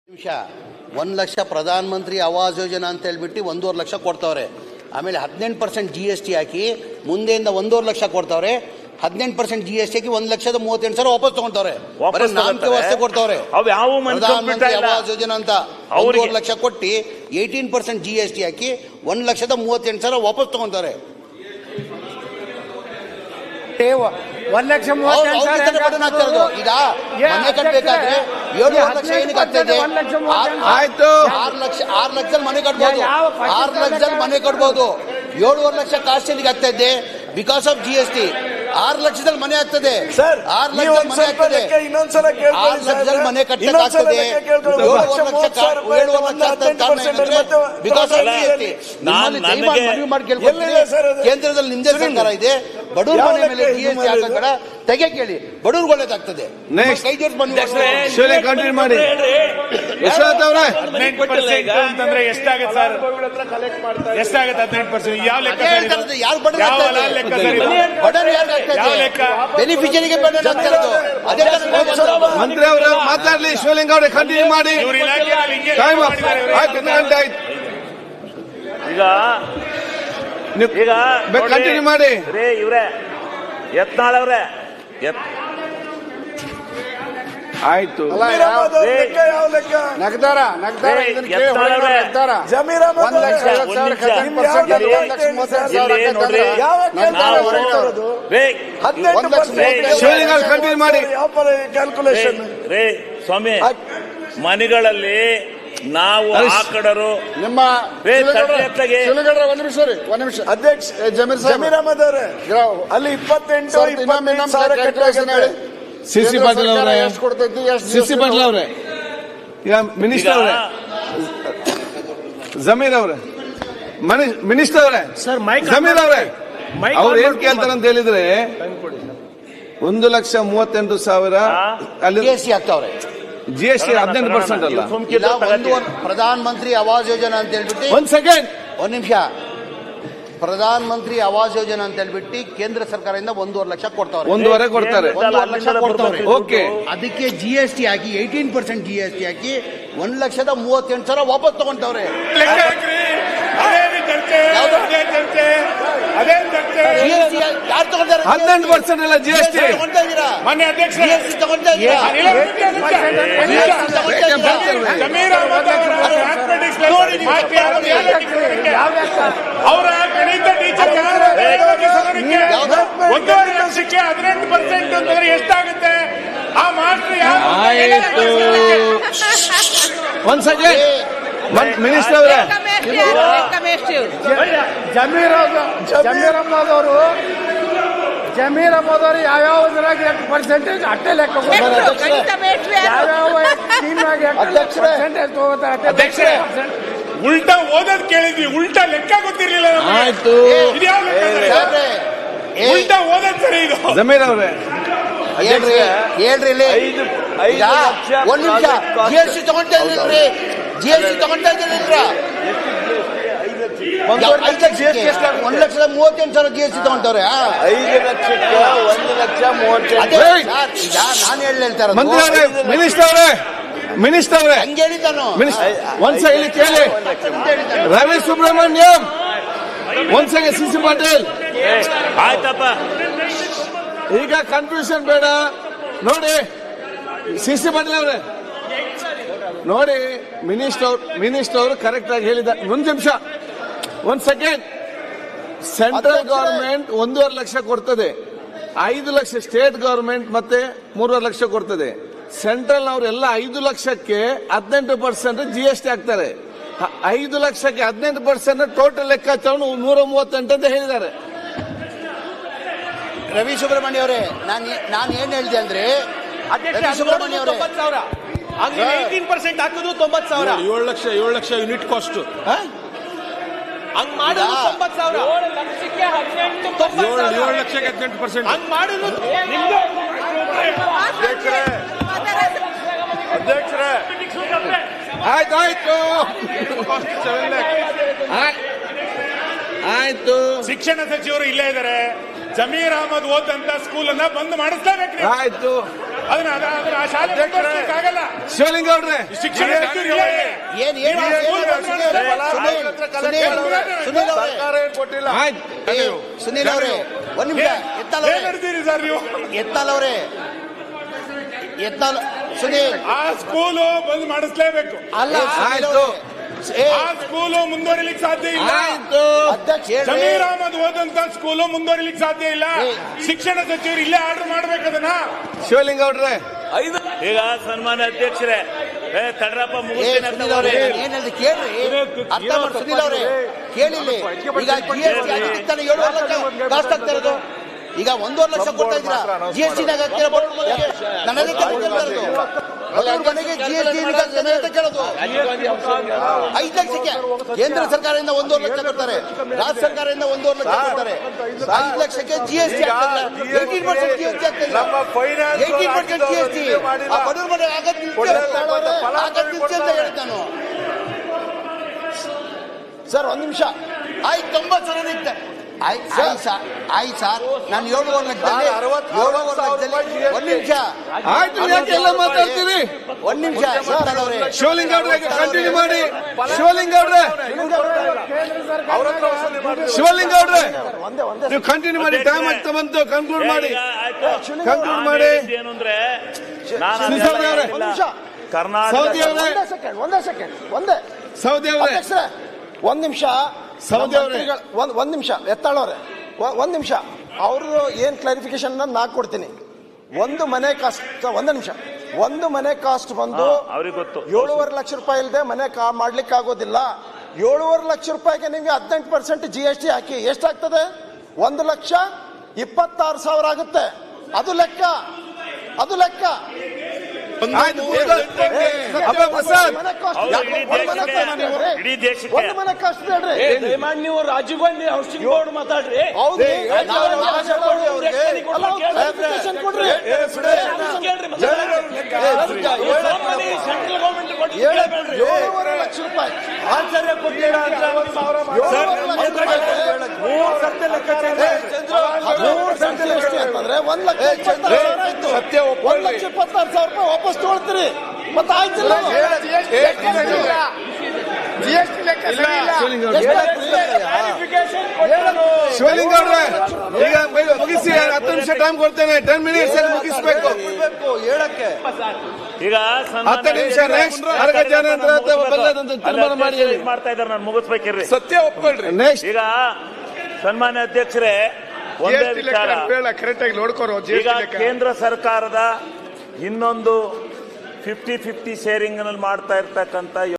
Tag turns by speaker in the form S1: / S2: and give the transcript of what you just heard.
S1: ನಿಮಿಷ 1 ಲಕ್ಷ ಪ್ರಧಾನ ಮಂತ್ರಿ ಆವಾಸ್ ಯೋಜನಾ ಅಂತ ಹೇಳ್ಬಿಟ್ಟು 1.5 ಲಕ್ಷ ಕೊಡ್ತಾವ್ರೆ. ಆಮೇಲೆ 18% GST ಹಾಕಿ ಮುಂದೆಯಿಂದ 1.5 ಲಕ್ಷ ಕೊಡ್ತಾವ್ರೆ. 18% GST ಹಾಕಿ 1,38,000 ವಾಪಸ್ ತಗೊಂತವ್ರೆ. ನಾಮಕೆ ವ್ಯವಸ್ಥೆ ಕೊಡ್ತಾವ್ರೆ. ಪ್ರಧಾನ ಮಂತ್ರಿ ಆವಾಸ್ ಯೋಜನಾ ಅಂತ 1.5 ಲಕ್ಷ ಕೊಟ್ಟು 18% GST ಹಾಕಿ 1,38,000 ವಾಪಸ್ ತಗೊಂತವ್ರೆ.
S2: 1,38,000
S1: ಈಗ ಮನೆ ಕಟ್ಟಬೇಕಾದ್ರೆ 7 ಲಕ್ಷ ಏನಕ್ಕೆ ಆಗ್ತದೆ? 6 ಲಕ್ಷ ಮನೆ ಕಟ್ಬೋದು. 6 ಲಕ್ಷದಲ್ಲಿ ಮನೆ ಕಟ್ಬೋದು. 7.5 ಲಕ್ಷ ಕಾಸ್ಟ್ ಎಲ್ಲಿಗೆ ಆಗ್ತಾ ಇದೆ? Because of GST. 6 ಲಕ್ಷದಲ್ಲಿ ಮನೆ ಆಗ್ತದೆ. 6 ಲಕ್ಷದಲ್ಲಿ ಮನೆ ಆಗ್ತದೆ. 6 ಲಕ್ಷದಲ್ಲಿ ಮನೆ ಕಟ್ಟಕ್ಕಾಗ್ತದೆ. 7.5 ಲಕ್ಷ ಬಿಕಾಸ್ ಆಫ್ GST. ಮನವಿ ಮಾಡಿ ಕೇಳ್ಕೊಳ್ತೀನಿ. ಕೇಂದ್ರದಲ್ಲಿ ನಿಮ್ದೇ ಸರ್ಕಾರ ಇದೆ. ಬಡವ್ರ ಮನೆ ಮೇಲೆ GST ಹಾಕಬೇಡ, ತೆಗೆ ಕೇಳಿ. ಬಡವ್ರಿಗೆ ಒಳ್ಳೇದಾಗ್ತದೆ. ಕೈ ಜೋಡಿಸಿ
S3: ಕಂಟಿನ್ಯೂ ಮಾಡಿ. ಯಶವಂತ್ ಅವರೇ,
S4: 18% ಅಂತಂದ್ರೆ ಎಷ್ಟಾಗುತ್ತೆ ಸರ್? ಎಷ್ಟಾಗುತ್ತೆ 18%? ಯಾವ ಲೆಕ್ಕ
S1: ಯಾರು ಬಡವ್ರು ಬೆನಿಫಿಷರಿಗೆ
S3: ಮಂತ್ರಿ ಅವರು ಮಾತಾಡ್ಲಿ. ಶಿವಲಿಂಗ ಅವರೇ ಕಂಟಿನ್ಯೂ ಮಾಡಿ. ಟೈಮ್ ಆಯ್ತು,
S4: ಈಗ
S3: ಕಂಟಿನ್ಯೂ ಮಾಡಿ.
S4: ಇವ್ರೆ ಯತ್ನಾಳವ್ರೆ
S3: ಆಯ್ತು.
S2: ನಗದಾರ
S3: ಶಿವಲಿಂಗ ಕಂಟಿನ್ಯೂ ಮಾಡಿ.
S2: ಕ್ಯಾಲ್ಕುಲೇಷನ್
S4: ಸ್ವಾಮಿ, ಮನೆಗಳಲ್ಲಿ ನಾವು ಆಕಡರು
S2: ನಿಮ್ಮ ಒಂದ್ ನಿಮಿಷ ಅಧ್ಯಕ್ಷ ಜಮೀರ್ ಅಹಮದ್ ಅವರೇ, ಅಲ್ಲಿ 28,000
S3: ಸಿಸಿ ಪಾಟೀಲ್ ಅವರೇ, ಸಿಸಿ ಪಾಟೀಲ್ ಅವರೇ, ಈಗ ಮಿನಿಸ್ಟರ್ ಅವರೇ, ಜಮೀರ್ ಅವರೇ, ಮಿನಿಸ್ಟರ್ ಅವರೇ, ಜಮೀರ್ ಅವರೇ, ಅವ್ರು ಏನ್ ಕೇಳ್ತಾರೆ ಅಂತ ಹೇಳಿದ್ರೆ 1,38,000 ಅಲ್ಲಿ
S1: GST ಆಗ್ತಾವ್ರೆ.
S3: GST 18% ಅಲ್ಲ.
S1: ಪ್ರಧಾನ ಮಂತ್ರಿ ಆವಾಸ್ ಯೋಜನಾ ಅಂತ ಹೇಳ್ಬಿಟ್ಟು
S3: ಒಂದ್ ಸೆಕೆಂಡ್,
S1: ಒಂದ್ ನಿಮಿಷ. ಪ್ರಧಾನ ಮಂತ್ರಿ ಆವಾಸ್ ಯೋಜನಾ ಅಂತ ಹೇಳ್ಬಿಟ್ಟು ಕೇಂದ್ರ ಸರ್ಕಾರದಿಂದ 1.5 ಲಕ್ಷ ಕೊಡ್ತಾವ್ರೆ.
S3: 1.5 ಕೊಡ್ತಾರೆ.
S1: 1.5 ಲಕ್ಷ ಕೊಡ್ತಾವ್ರೆ.
S3: ಓಕೆ,
S1: ಅದಕ್ಕೆ GST ಹಾಕಿ 18% GST ಹಾಕಿ 1,38,000 ವಾಪಸ್ ತಗೊಂತವ್ರೆ. ಯಾರು ತಗೊಂತಾರೆ?
S3: 18% ಅಲ್ಲ GST.
S1: ತಗೊಂತಾ ಇದ್ದೀರಾ?
S4: ಮಾನ್ಯ ಅಧ್ಯಕ್ಷ,
S1: GST ತಗೊಂತಾ ಇದ್ದೀರಾ?
S4: ಅವರ ಗಣಿತ ಟೀಚರ್ 1.5 ಲಕ್ಷಕ್ಕೆ 18% ಅಂತಂದ್ರೆ ಎಷ್ಟಾಗುತ್ತೆ? ಆ ಮಾಸ್ಟರ್
S3: ಆಯ್ತು, ಒಂದ್ ಸೆಕೆಂಡ್. ಮಿನಿಸ್ಟರ್ ಅವರೇ,
S2: ಜಮೀರ್ ಅಹಮದ್ ಅವರು ಯಾವ್ಯಾವ ಪರ್ಸೆಂಟೇಜ್ ಅಟ್ಟೆ ಲೆಕ್ಕ
S4: ಅಧ್ಯಕ್ಷರೇ, ಉಲ್ಟಾ ಓದೋದ್ ಕೇಳಿದ್ವಿ, ಉಲ್ಟಾ ಲೆಕ್ಕ ಗೊತ್ತಿರ್ಲಿಲ್ಲ.
S3: ಆಯ್ತು,
S4: ಉಲ್ಟಾ ಓದೋದ್ ಸರಿ ಇದು.
S3: ಜಮೀರ್ ಅವರೇ,
S1: ಹೇಳ್ರಿ ಒಂದ್ ನಿಮಿಷ. GST ತಗೊಂತಾ ಇದ್ದೀರಿ, GST ತಗೊಂತಾ ಇದ್ದೀರಿ. 1,38,000 GST ತಗೊಂತವ್ರೆ.
S3: 5 ಲಕ್ಷಕ್ಕೆ 1,38,000.
S1: ಈಗ ನಾನು ಹೇಳ್ತಾ ಇರೋದು
S3: ಮಂತ್ರಿ ಅವರೇ, ಮಿನಿಸ್ಟರ್ ಅವರೇ,
S1: ಹಂಗೆ ಹೇಳಿದ್ದಾನು.
S3: ಒಂದ್ಸಲ ಇಲ್ಲಿ ಕೇಳಿ. ರವಿ ಸುಬ್ರಹ್ಮಣ್ಯಂ, ಒಂದ್ಸಲ ಸಿಸಿ ಪಾಟೀಲ್.
S4: ಆಯ್ತಪ್ಪ,
S3: ಈಗ ಕನ್ಫ್ಯೂಷನ್ ಬೇಡ. ನೋಡಿ ಸಿಸಿ ಪಾಟೀಲ್ ಅವರೇ, ನೋಡಿ ಮಿನಿಸ್ಟರ್ ಅವರು ಕರೆಕ್ಟ್ ಆಗಿ ಹೇಳಿದ. ಒಂದ್ ನಿಮಿಷ, ಒಂದ್ ಸೆಕೆಂಡ್. ಸೆಂಟ್ರಲ್ ಗವರ್ಮೆಂಟ್ 1.5 ಲಕ್ಷ ಕೊಡ್ತದೆ, 5 ಲಕ್ಷ ಸ್ಟೇಟ್ ಗವರ್ಮೆಂಟ್ ಮತ್ತೆ 3.5 ಲಕ್ಷ ಕೊಡ್ತದೆ. ಸೆಂಟ್ರಲ್ ಅವರೆಲ್ಲ 5 ಲಕ್ಷಕ್ಕೆ 18% GST ಹಾಕ್ತಾರೆ. 5 ಲಕ್ಷಕ್ಕೆ 18% ಟೋಟಲ್ ಲೆಕ್ಕಾಚಾರ 138 ಅಂತ ಹೇಳಿದ್ದಾರೆ.
S1: ರವಿ ಸುಬ್ರಹ್ಮಣ್ಯ ಅವರೇ, ನಾನು ಏನ್ ಹೇಳಿದೆ ಅಂದ್ರೆ, ರವಿ ಸುಬ್ರಹ್ಮಣ್ಯ ಅವರೇ,
S2: 18% ಹಾಕಿದ್ರು 90,000.
S3: 7 ಲಕ್ಷ ಯೂನಿಟ್ ಕಾಸ್ಟ್.
S2: ಹಂಗ್ ಮಾಡಿದ್ರು 90,000. 7 ಲಕ್ಷಕ್ಕೆ 18% ಹಂಗ್ ಮಾಡಿದ್ರು. ಅಧ್ಯಕ್ಷರೇ,
S3: ಆಯ್ತು,
S4: ಶಿಕ್ಷಣ ಸಚಿವರು ಇಲ್ಲೇ ಇದ್ದಾರೆ. ಜಮೀರ್ ಅಹಮದ್ ಓದಂತ ಸ್ಕೂಲ್ ಅನ್ನ ಬಂದ್ ಮಾಡಿಸ್ಲೇಬೇಕು.
S3: ಆಯ್ತು.
S4: ಅದನ್ನ ಆ ಶಾಲೆ ಆಗಲ್ಲ.
S3: ಶಿವಲಿಂಗ ಅವ್ರೆ,
S4: ಶಿಕ್ಷಣ ಸಚಿವರು ಇಲ್ಲ ಇಲ್ಲಿ.
S1: ಏನ್ ಏನ್ ಸುನೀಲ್ ಅವರೇ,
S2: ಸರ್ಕಾರ ಏನ್ ಕೊಟ್ಟಿಲ್ಲ.
S1: ಸುನೀಲ್ ಅವರೇ ಒಂದ್ ನಿಮಿಷ.
S4: ಏನ್ ನಡೆದಿರಿ ಸರ್ ನೀವು?
S1: ಎತ್ತಾಲ್ ಸುನೀಲ್,
S4: ಆ ಸ್ಕೂಲು ಬಂದ್ ಮಾಡಿಸ್ಲೇಬೇಕು.
S1: ಅಲ್ಲ
S3: ಆಯ್ತು.
S4: ಆ ಸ್ಕೂಲು ಮುಂದುವರಿಲಿಕ್ಕೆ ಸಾಧ್ಯ ಇಲ್ಲ.
S1: ಅಧ್ಯಕ್ಷ
S4: ಸಮೀರ್ ಅಹಮದ್ ಓದಂತ ಸ್ಕೂಲು ಮುಂದುವರಿಲಿಕ್ಕೆ ಸಾಧ್ಯ ಇಲ್ಲ. ಶಿಕ್ಷಣ ಸಚಿವರು ಇಲ್ಲೇ ಆರ್ಡರ್ ಮಾಡ್ಬೇಕದನ್ನ.
S3: ಶಿವಲಿಂಗ ಅವ್ರೆ,
S5: ಈಗ ಸನ್ಮಾನ್ಯ ಅಧ್ಯಕ್ಷರೇ, ತಡ್ರಪ್ಪ
S1: ಏನ್ ಹೇಳಿದ್ರೆ ಕೇಳ್ರಿ, ಅರ್ಥ ಮಾಡಿ ಸುನೀಲ್ ಅವರೇ ಕೇಳಿಲ್ಲಿ. ಈಗ GST ಅದಕ್ಕೆ ತಾನೇ 7.5 ಲಕ್ಷ ಕಾಸ್ಟ್ ಆಗ್ತಾ ಇರೋದು. ಈಗ 1.5 ಲಕ್ಷ ಕೊಡ್ತಾ ಇದ್ದೀರಾ GST ನಾಗ ಹಾಕ್ತೀರಾ ಬಡವ್ರ ಮನೆಗೆ. ನನ್ನ ಅದಕ್ಕೆ ಕೇಳ್ತಾ ಇರೋದು, ಬಡವ್ರ ಮನೆಗೆ GST ಅಂತ ಕೇಳೋದು. 5 ಲಕ್ಷಕ್ಕೆ ಕೇಂದ್ರ ಸರ್ಕಾರದಿಂದ 1.5 ಲಕ್ಷ ಕೊಡ್ತಾರೆ, ರಾಜ್ಯ ಸರ್ಕಾರದಿಂದ 1.5 ಲಕ್ಷ ಕೊಡ್ತಾರೆ. 5 ಲಕ್ಷಕ್ಕೆ GST ಆಗ್ತದೆ, 18% GST ಆಗ್ತದೆ, 18% GST. ಆ ಬಡವ್ರ ಮನೆ ಆಗದ್ ಅಂತ ಹೇಳಿದ್ ನಾನು. ಸರ್ ಒಂದ್ ನಿಮಿಷ ಆಯ್ತು, 90 ಸಾವಿರ ಇತ್ತೆ. ಆಯ್ತು ಸರ್, ನಾನು 7.5 ಲಕ್ಷದಲ್ಲಿ 7.5 ಲಕ್ಷದಲ್ಲಿ ಒಂದ್ ನಿಮಿಷ
S3: ಆಯ್ತು, ಯಾಕೆಲ್ಲ ಮಾತಾಡ್ತೀರಿ?
S1: ಒಂದ್ ನಿಮಿಷ ಅವರೇ.
S3: ಶಿವಲಿಂಗ ಅವ್ರೆ ಕಂಟಿನ್ಯೂ ಮಾಡಿ. ಶಿವಲಿಂಗ ಅವ್ರೆ, ಶಿವಲಿಂಗ ಅವ್ರೆ ನೀವು ಕಂಟಿನ್ಯೂ ಮಾಡಿ. ಟೈಮ್ ಆಗ್ತಾ ಬಂತು, ಕನ್ಕ್ಲೂಡ್ ಮಾಡಿ. ಕನ್ಕ್ಲೂಡ್ ಮಾಡಿ.
S5: ಏನು ಅಂದ್ರೆ
S3: ಕರ್ನಾಟಕ
S1: ಒಂದೇ ಸೆಕೆಂಡ್
S3: ಸೌದಿ ಅವರೇ,
S1: ಒಂದ್ ನಿಮಿಷ
S3: ಸೌದಿ ಅವರೇ,
S1: ಒಂದ್ ನಿಮಿಷ ಎತ್ತಾಳವ್ರೆ, ಒಂದ್ ನಿಮಿಷ ಅವ್ರದ್ದು ಏನ್ ಕ್ಲಾರಿಫಿಕೇಶನ್ ನಾನು ಕೊಡ್ತೀನಿ. ಒಂದು ಮನೆ ಕಾಸ್ಟ್, ಒಂದ್ ನಿಮಿಷ, ಒಂದು ಮನೆ ಕಾಸ್ಟ್ ಬಂದು
S5: ಅವ್ರಿಗೆ ಗೊತ್ತು.
S1: 7.5 ಲಕ್ಷ ರೂಪಾಯಿ ಇಲ್ಲದೆ ಮನೆ ಮಾಡ್ಲಿಕ್ಕೆ ಆಗೋದಿಲ್ಲ. 7.5 ಲಕ್ಷ ರೂಪಾಯಿಗೆ ನಿಮ್ಗೆ 18% GST ಹಾಕಿ ಎಷ್ಟಾಗ್ತದೆ? 1,26,000 ಆಗುತ್ತೆ. ಅದು ಲೆಕ್ಕ.
S5: ಇಡೀ ದೇಶಕ್ಕೆ
S1: ಒಂದು ಮನೆ ಕಾಸ್ಟ್ ಬೇಡ್ರಿ.
S6: ನೀವು ರಾಜೀವ್ ಗಾಂಧಿ ಹೌಸಿಂಗ್ ಬೋರ್ಡ್ ಮಾತಾಡ್ರಿ.
S1: ಹೌದು, ಕೊಡ್ರಿ.
S6: ಸೆಂಟ್ರಲ್ ಗೌರ್ಮೆಂಟ್
S1: 7.5 ಲಕ್ಷ ರೂಪಾಯಿ ಆಚಾರ್ಯ ಕೊಟ್ಟಿಲ್ಲ ಅಂತ 1,26,000 ರೂಪಾಯಿ ವಾಪಸ್ ತಗೊಳ್ತೀರಿ. ಮತ್ತೆ ಆಯ್ತಿಲ್ಲ
S3: ಶಿವಲಿಂಗ ಅವ್ರೆ ಈಗ ಮುಗಿಸಿ. 10 ನಿಮಿಷ ಟೈಮ್ ಕೊಡ್ತೇನೆ, 10 ಮಿನಿಟ್ಸ್ ಮುಗಿಸ್ಬೇಕು.
S1: ಹೇಳಕ್ಕೆ
S5: ಈಗ
S3: 10 ನಿಮಿಷ ನೆಕ್ಸ್ಟ್ ಅರ್ಗ ಜನ ತೀರ್ಮಾನ ಮಾಡಿ
S5: ಮಾಡ್ತಾ ಇದ್ದಾರೆ. ನಾನು ಮುಗಿಸ್ಬೇಕಿರ್ರಿ.
S3: ಸತ್ಯ ಒಪ್ಕೊಳ್ರಿ. ನೆಕ್ಸ್ಟ್
S5: ಈಗ ಸನ್ಮಾನ್ಯ ಅಧ್ಯಕ್ಷರೇ, ಒಂದೇ ವಿಚಾರ.
S2: ಕರೆಕ್ಟ್ ಆಗಿ ನೋಡ್ಕೊರೋ.
S5: ಈಗ ಕೇಂದ್ರ ಸರ್ಕಾರದ ಇನ್ನೊಂದು 50-50 ಶೇರಿಂಗ್ ನಲ್ಲಿ ಮಾಡ್ತಾ ಇರ್ತಕ್ಕಂಥ